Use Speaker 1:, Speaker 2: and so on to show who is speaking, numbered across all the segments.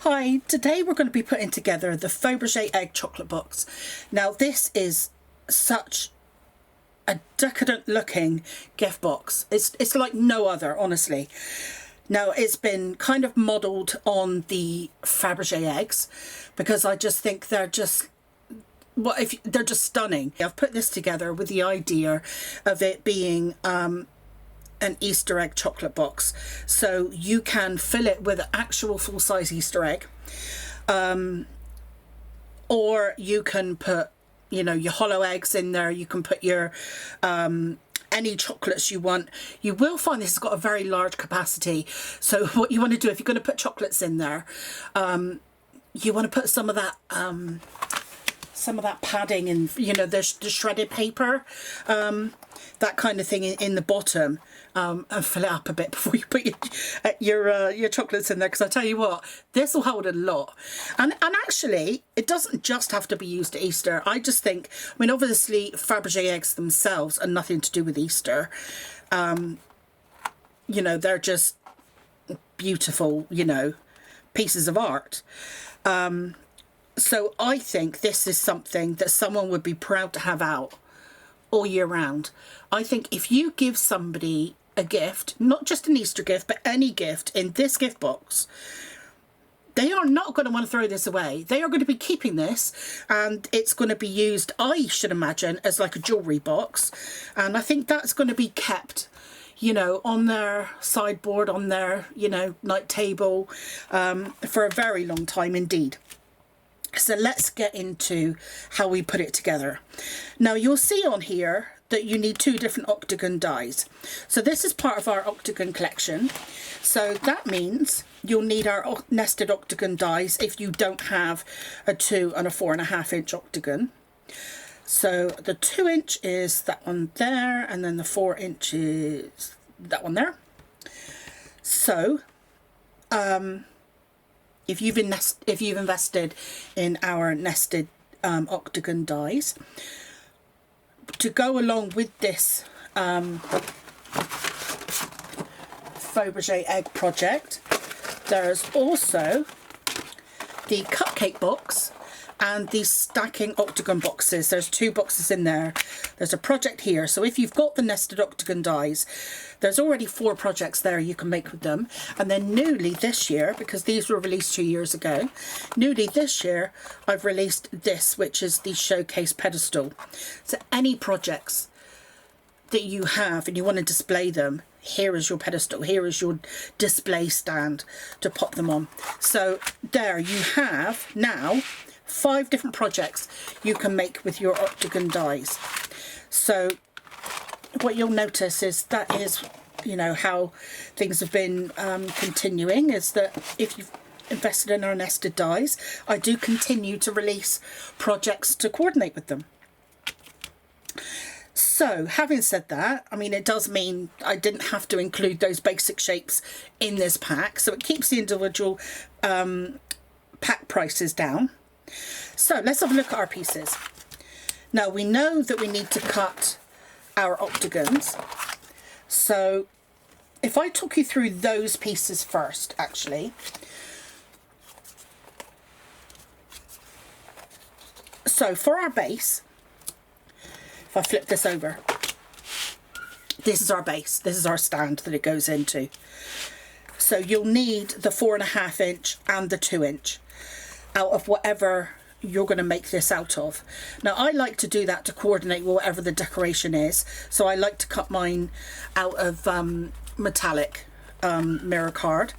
Speaker 1: Hi, today we're going to be putting together the Faux-berge egg chocolate box. Now this is such a decadent looking gift box. It's like no other, honestly. Now it's been kind of modelled on the Fabergé eggs because I just think they're just, well, they're just stunning. I've put this together with the idea of it being an Easter egg chocolate box, so you can fill it with an actual full-size Easter egg, or you can put, you know, your hollow eggs in there. You can put your any chocolates you want. You will find this has got a very large capacity, so what you want to do if you're going to put chocolates in there, you want to put some of that padding and, you know, the shredded paper, that kind of thing in the bottom, and fill it up a bit before you put your chocolates in there, because I tell you what, this will hold a lot. And actually it doesn't just have to be used at Easter. I just think, I mean, obviously Fabergé eggs themselves are nothing to do with Easter. You know, they're just beautiful, you know, pieces of art. So I think this is something that someone would be proud to have out all year round. I think if you give somebody a gift, not just an Easter gift, but any gift in this gift box, they are not going to want to throw this away. They are going to be keeping this, and it's going to be used, I should imagine, as like a jewellery box. And I think that's going to be kept, you know, on their sideboard, on their, you know, night table, for a very long time indeed. So let's get into how we put it together. Now you'll see on here that you need 2 different octagon dies. So this is part of our octagon collection. So that means you'll need our nested octagon dies if you don't have a 2 and a 4.5 inch octagon. So the 2 inch is that one there, and then the 4 inch is that one there. So if you've invested in our nested octagon dies, to go along with this Faux-berge egg project, there's also the cupcake box and the stacking octagon boxes. There's 2 boxes in there. There's a project here. So if you've got the nested octagon dies, there's already 4 projects there you can make with them. And then newly this year, because these were released 2 years ago, newly this year I've released this, which is the showcase pedestal. So any projects that you have and you want to display them, here is your pedestal, here is your display stand to pop them on. So there you have now 5 different projects you can make with your octagon dies. So what you'll notice is that is, you know, how things have been continuing, is that if you've invested in our nested dies, I do continue to release projects to coordinate with them. So having said that, I mean, it does mean I didn't have to include those basic shapes in this pack, so it keeps the individual pack prices down. So let's have a look at our pieces. Now we know that we need to cut our octagons, so if I talk you through those pieces first, actually. So for our base, if I flip this over, this is our base, this is our stand that it goes into. So you'll need the 4.5 inch and the 2 inch out of whatever you're going to make this out of. Now I like to do that to coordinate whatever the decoration is, so I like to cut mine out of metallic mirror card,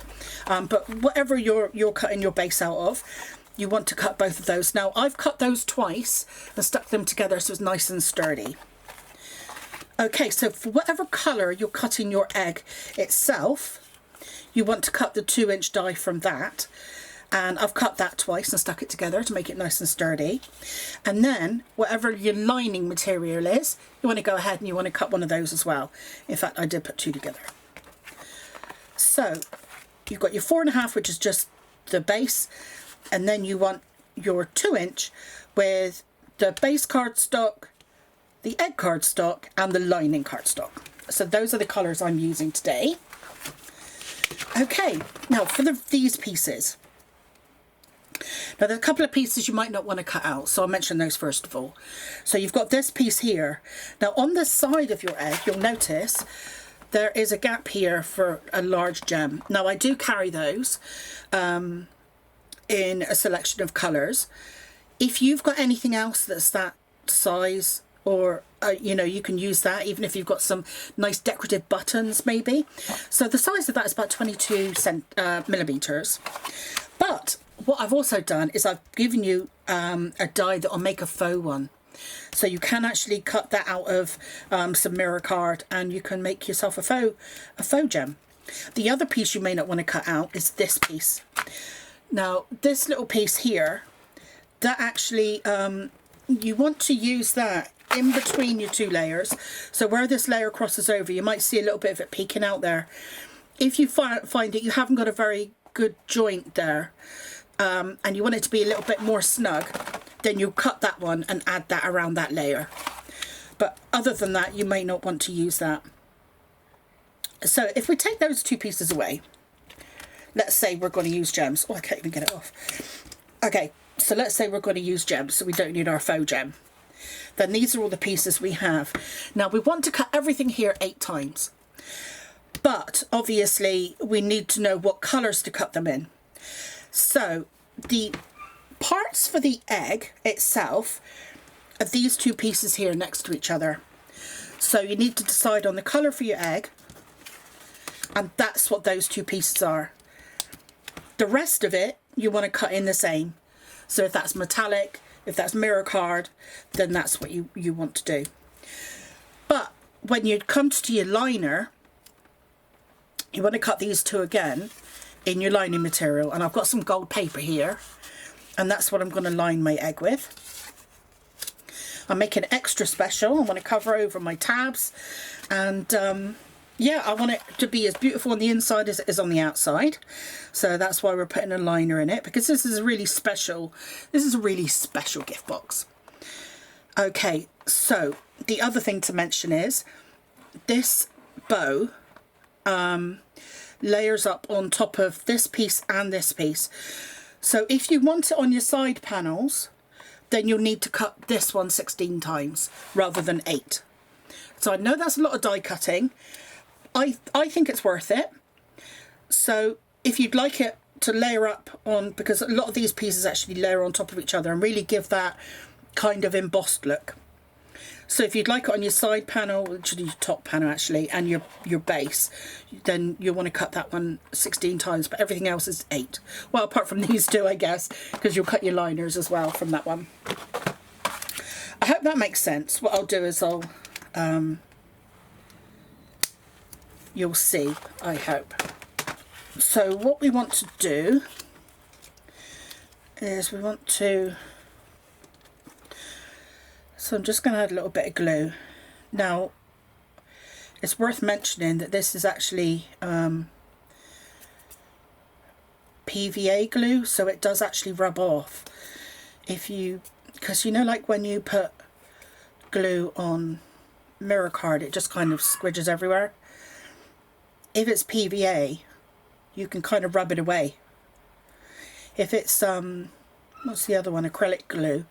Speaker 1: but whatever you're cutting your base out of, you want to cut both of those. Now I've cut those twice and stuck them together so it's nice and sturdy. Okay, so for whatever colour you're cutting your egg itself, you want to cut the 2 inch die from that. And I've cut that twice and stuck it together to make it nice and sturdy. And then whatever your lining material is, you want to go ahead and you want to cut one of those as well. In fact, I did put 2 together. So you've got your 4.5, which is just the base, and then you want your 2 inch with the base cardstock, the egg cardstock, and the lining cardstock. So those are the colours I'm using today. Okay, now for these pieces, Now there's a couple of pieces you might not want to cut out, so I'll mention those first of all. So you've got this piece here. Now on the side of your egg, you'll notice there is a gap here for a large gem. Now I do carry those in a selection of colours. If you've got anything else that's that size, or you know, you can use that even if you've got some nice decorative buttons maybe. So the size of that is about 22 millimeters. But what I've also done is I've given you a die that will make a faux one. So you can actually cut that out of some mirror card and you can make yourself a faux gem. The other piece you may not want to cut out is this piece. Now this little piece here, that actually you want to use that in between your two layers. So where this layer crosses over, you might see a little bit of it peeking out there. If you find that you haven't got a very good joint there, and you want it to be a little bit more snug, then you'll cut that one and add that around that layer. But other than that, you may not want to use that. So if we take those two pieces away, let's say we're going to use gems. Oh, I can't even get it off. Okay, so let's say we're going to use gems, so we don't need our faux gem. Then these are all the pieces we have. Now we want to cut everything here 8 times. But obviously we need to know what colours to cut them in. So the parts for the egg itself are these two pieces here next to each other. So you need to decide on the colour for your egg, and that's what those two pieces are. The rest of it you want to cut in the same. So if that's metallic, if that's mirror card, then that's what you want to do. But when it comes to your liner, you want to cut these two again in your lining material. And I've got some gold paper here, and that's what I'm going to line my egg with. I'm making it extra special. I want to cover over my tabs, and yeah, I want it to be as beautiful on the inside as it is on the outside. So that's why we're putting a liner in it, because this is a really special gift box. Okay, so the other thing to mention is this bow layers up on top of this piece and this piece. So if you want it on your side panels, then you'll need to cut this one 16 times rather than 8. So I know that's a lot of die cutting. I think it's worth it. So if you'd like it to layer up on, because a lot of these pieces actually layer on top of each other and really give that kind of embossed look. So if you'd like it on your side panel, which is your top panel actually, and your base, then you'll want to cut that one 16 times, but everything else is 8. Well, apart from these two, I guess, because you'll cut your liners as well from that one. I hope that makes sense. What I'll do is you'll see, I hope. So what we want to do is so I'm just going to add a little bit of glue. Now it's worth mentioning that this is actually PVA glue, so it does actually rub off because you know, like when you put glue on mirror card, it just kind of squidges everywhere. If it's PVA, you can kind of rub it away. If it's what's the other one, acrylic glue,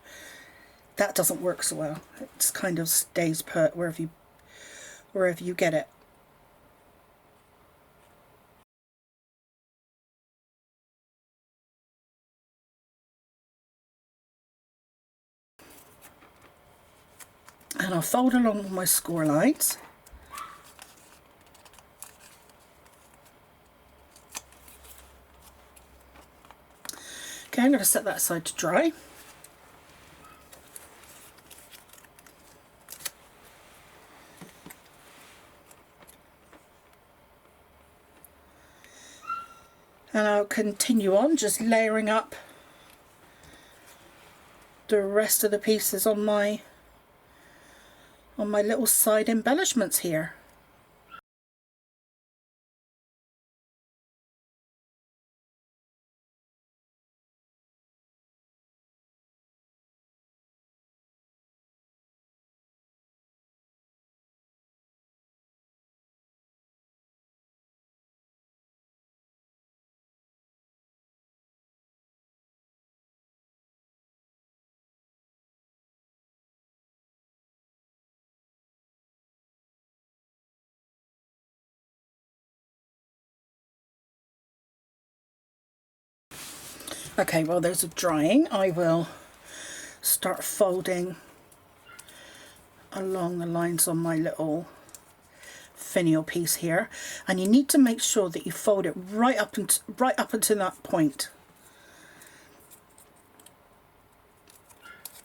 Speaker 1: that doesn't work so well. It kind of stays put wherever you get it. And I'll fold along with my score lines. Okay, I'm going to set that aside to dry. And I'll continue on just layering up the rest of the pieces on my little side embellishments here. Okay, while those are drying, I will start folding along the lines on my little finial piece here, and you need to make sure that you fold it right up until that point,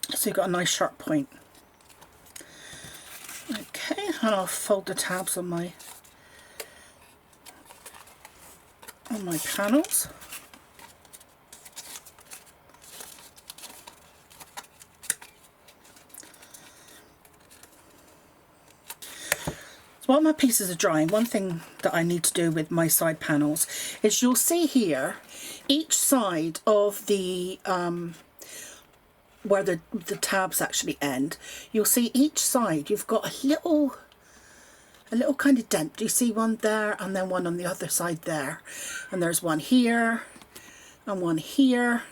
Speaker 1: so you've got a nice sharp point. Okay, and I'll fold the tabs on my panels. So while my pieces are drying, one thing that I need to do with my side panels is, you'll see here, each side of the where the tabs actually end, you'll see each side you've got a little kind of dent. Do you see one there, and then one on the other side there, and there's one here and one here.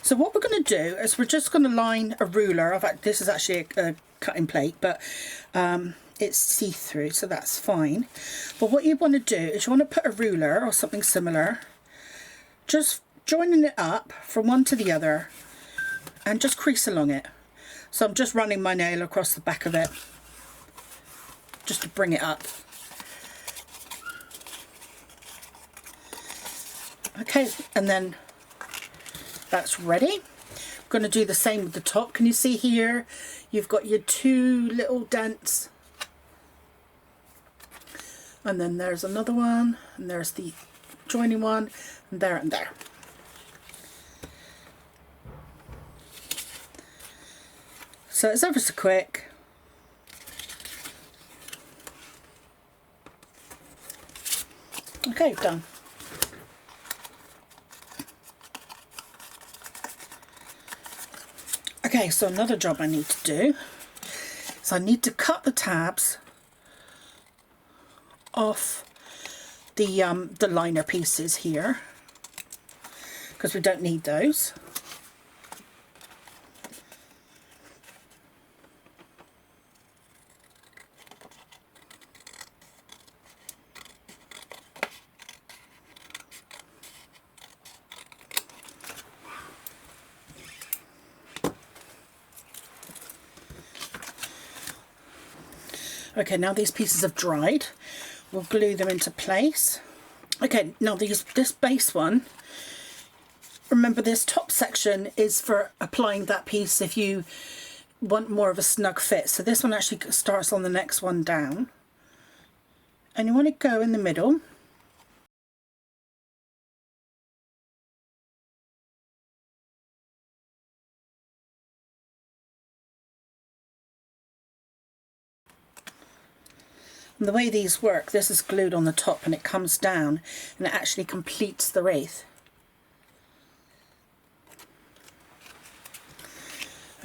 Speaker 1: So what we're going to do is we're just going to line a ruler. This is actually a cutting plate, but it's see-through, so that's fine. But what you want to do is you want to put a ruler or something similar, just joining it up from one to the other, and just crease along it. So I'm just running my nail across the back of it just to bring it up. Okay, and then that's ready. I'm going to do the same with the top. Can you see here? You've got your two little dents, and then there's another one, and there's the joining one, and there and there. So it's ever so quick. Okay, done. Okay, so another job I need to do is I need to cut the tabs off the liner pieces here, because we don't need those. Okay, now these pieces have dried. We'll glue them into place. Okay, now this base one, remember this top section is for applying that piece if you want more of a snug fit. So this one actually starts on the next one down. And you want to go in the middle. And the way these work, this is glued on the top and it comes down and it actually completes the wreath.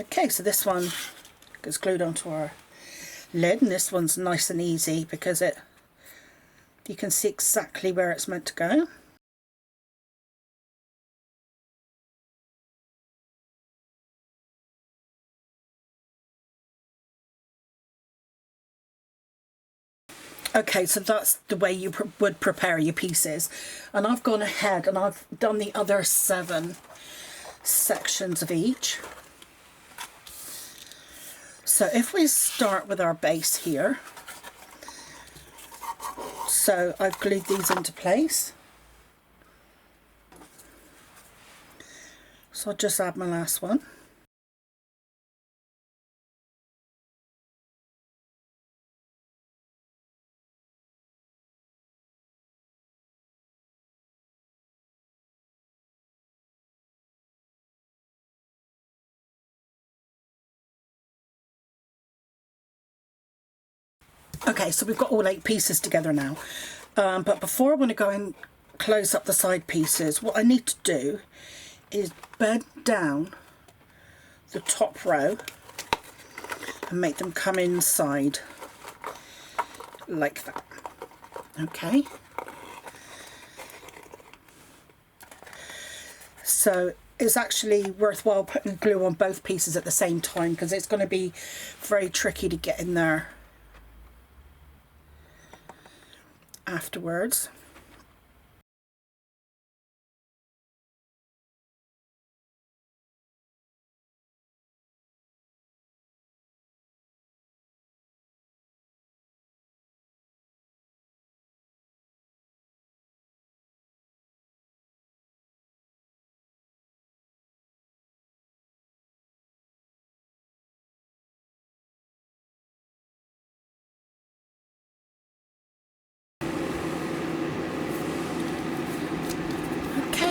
Speaker 1: Okay, so this one gets glued onto our lid, and this one's nice and easy because you can see exactly where it's meant to go. Okay, so that's the way you would prepare your pieces. And I've gone ahead and I've done the other 7 sections of each. So if we start with our base here, so I've glued these into place. So I'll just add my last one. Okay, so we've got all 8 pieces together now. But before I want to go and close up the side pieces, what I need to do is bend down the top row and make them come inside like that. Okay. So it's actually worthwhile putting glue on both pieces at the same time, because it's going to be very tricky to get in there afterwards.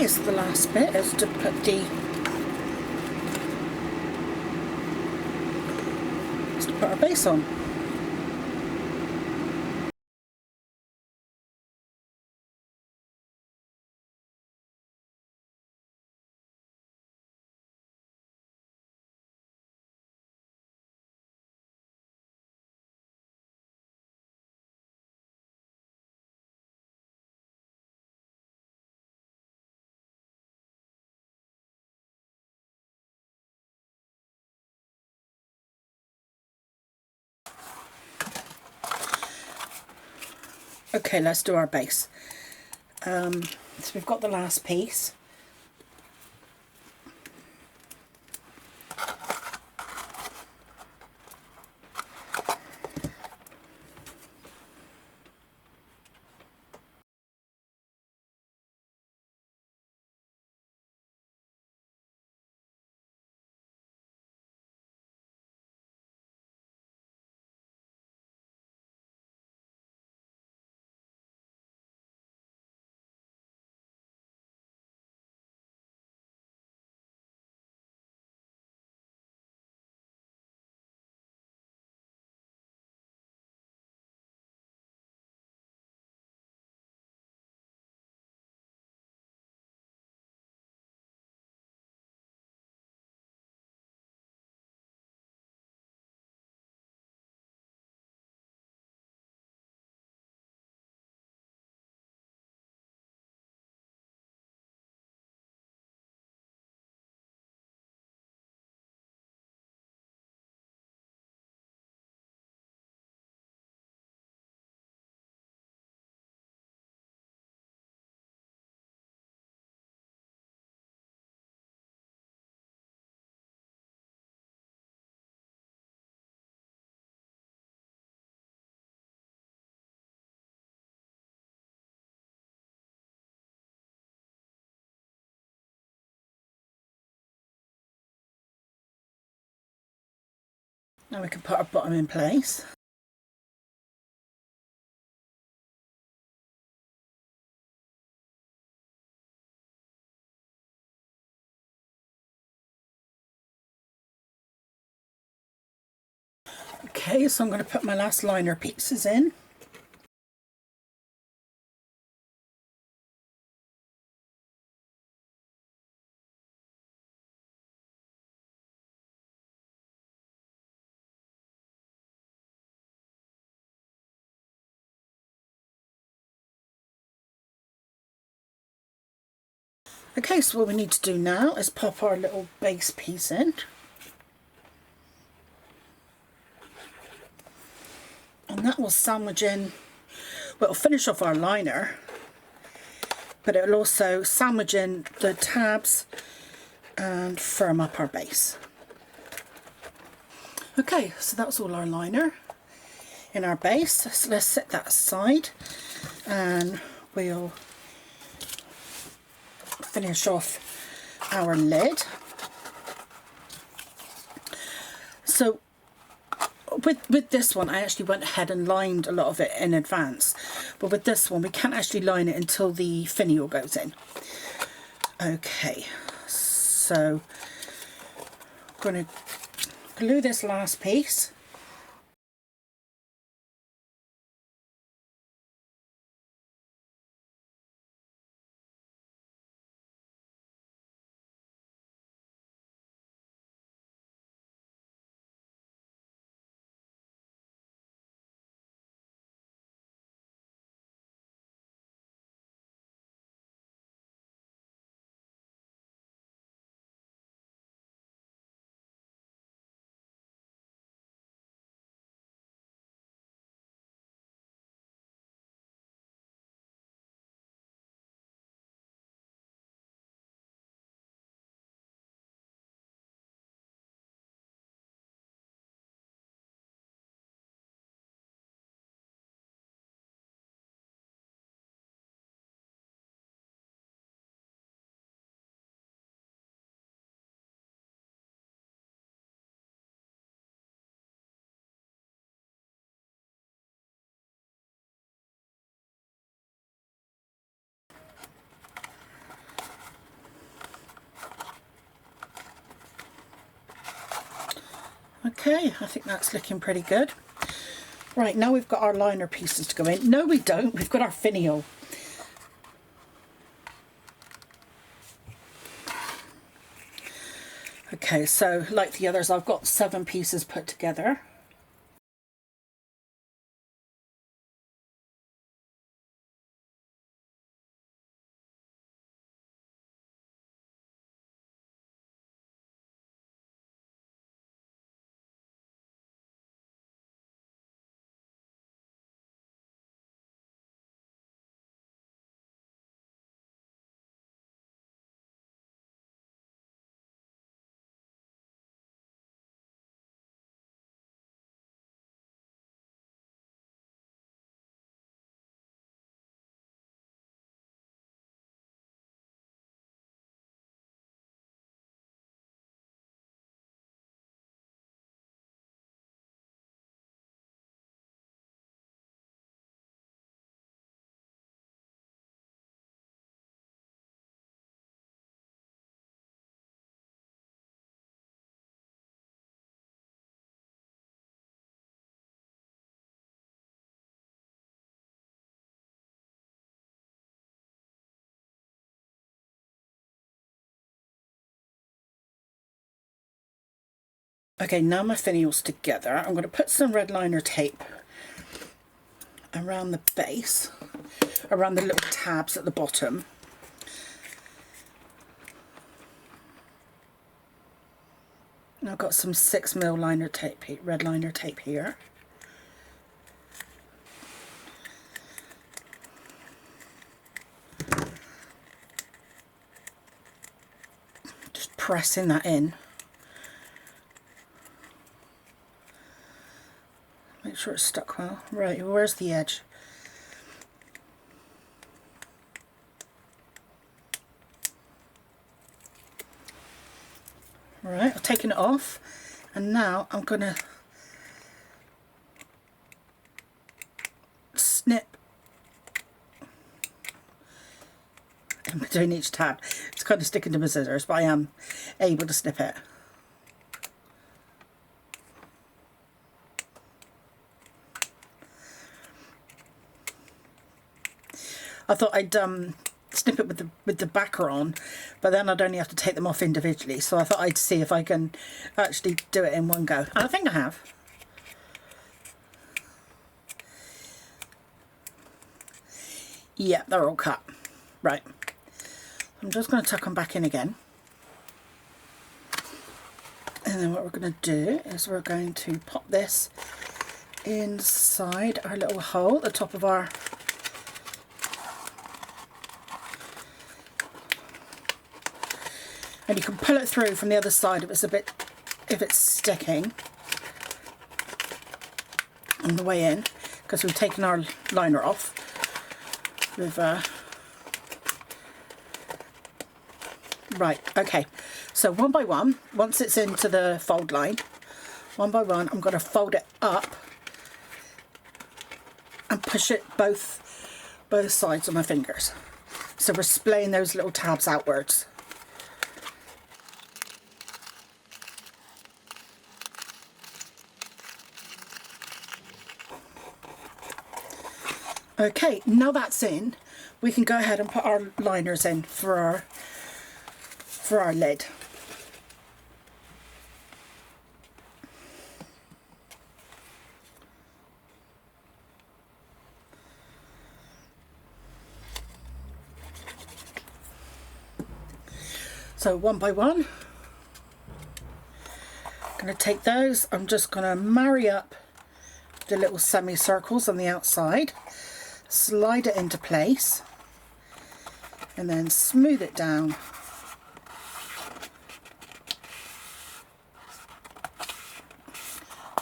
Speaker 1: Okay, so the last bit is to put our base on. Okay, let's do our base. So we've got the last piece. Now we can put our bottom in place. Okay, so I'm going to put my last liner pieces in. Okay, so what we need to do now is pop our little base piece in. And that will sandwich in, well, it'll finish off our liner, but it'll also sandwich in the tabs and firm up our base. Okay, so that's all our liner in our base. So let's set that aside and we'll finish off our lid. So with this one, I actually went ahead and lined a lot of it in advance, but with this one we can't actually line it until the finial goes in. Okay, so I'm going to glue this last piece. Okay, I think that's looking pretty good. Right, now we've got our liner pieces to go in. No, we don't. We've got our finial. Okay, so like the others, I've got 7 pieces put together. Okay, now my finial's together. I'm going to put some red liner tape around the base, around the little tabs at the bottom. And I've got some 6mm liner tape, red liner tape here. Just pressing that in. Make sure it's stuck well. Right, where's the edge? Right, I've taken it off, and now I'm going to snip in between each tab. It's kind of sticking to my scissors, but I am able to snip it. I thought I'd snip it with the backer on, but then I'd only have to take them off individually, so I thought I'd see if I can actually do it in one go. And I think I have. Yeah, they're all cut. Right. I'm just going to tuck them back in again. And then what we're going to do is we're going to pop this inside our little hole at the top of our and you can pull it through from the other side if it's sticking on the way in, because we've taken our liner off. Right, okay, so one by one, once it's into the fold line, one by one I'm going to fold it up and push it both sides of my fingers, so we're splaying those little tabs outwards. Okay, now that's in, we can go ahead and put our liners in for our lid. So one by one, I'm going to take those, I'm just going to marry up the little semicircles on the outside, slide it into place, and then smooth it down.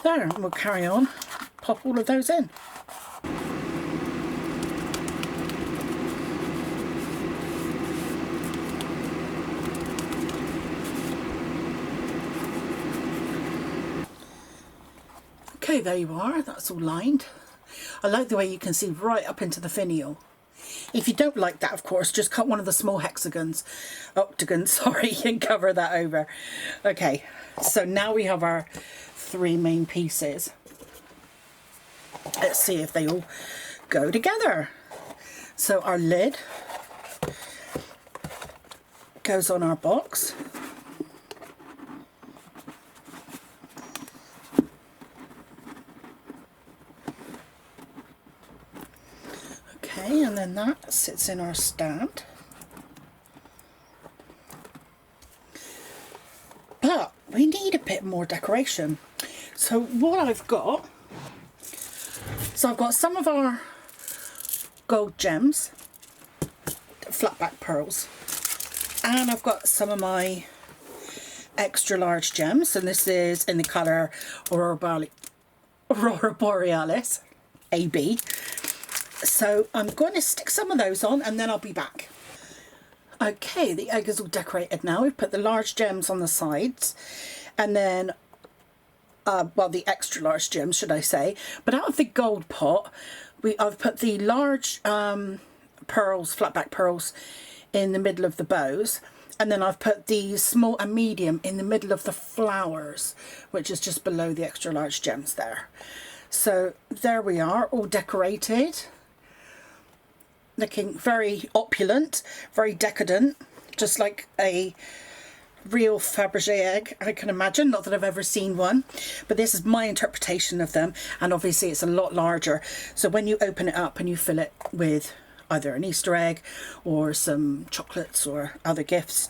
Speaker 1: There, and we'll carry on, pop all of those in. Okay, there you are, that's all lined. I like the way you can see right up into the finial. If you don't like that, of course, just cut one of the small octagons, sorry, and cover that over. Okay, so now we have our three main pieces. Let's see if they all go together. So our lid goes on our box. Okay, and then that sits in our stand. But we need a bit more decoration. So what I've got, I've got some of our gold gems, flat back pearls, and I've got some of my extra large gems, and this is in the colour Aurora Borealis AB. So I'm going to stick some of those on and then I'll be back. Okay, the egg is all decorated now. We've put the large gems on the sides, and then well, the extra large gems, should I say. But out of the gold pot, I've put the large pearls, flat back pearls, in the middle of the bows. And then I've put the small and medium in the middle of the flowers, which is just below the extra large gems there. So there we are, all decorated. Looking very opulent, very decadent, just like a real Fabergé egg, I can imagine. Not that I've ever seen one, but this is my interpretation of them, and obviously it's a lot larger. So when you open it up and you fill it with either an Easter egg or some chocolates or other gifts,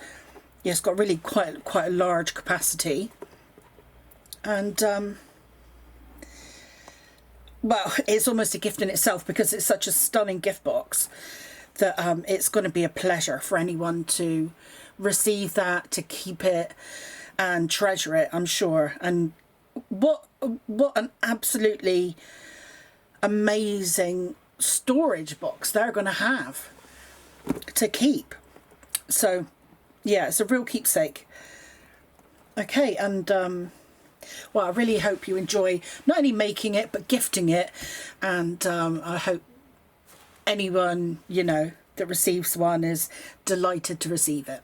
Speaker 1: yeah, it's got really quite a large capacity. And well, it's almost a gift in itself because it's such a stunning gift box that it's going to be a pleasure for anyone to receive that, to keep it and treasure it, I'm sure. And what an absolutely amazing storage box they're going to have to keep. So yeah, it's a real keepsake. Okay, and well, I really hope you enjoy not only making it but gifting it, and I hope anyone, you know, that receives one is delighted to receive it.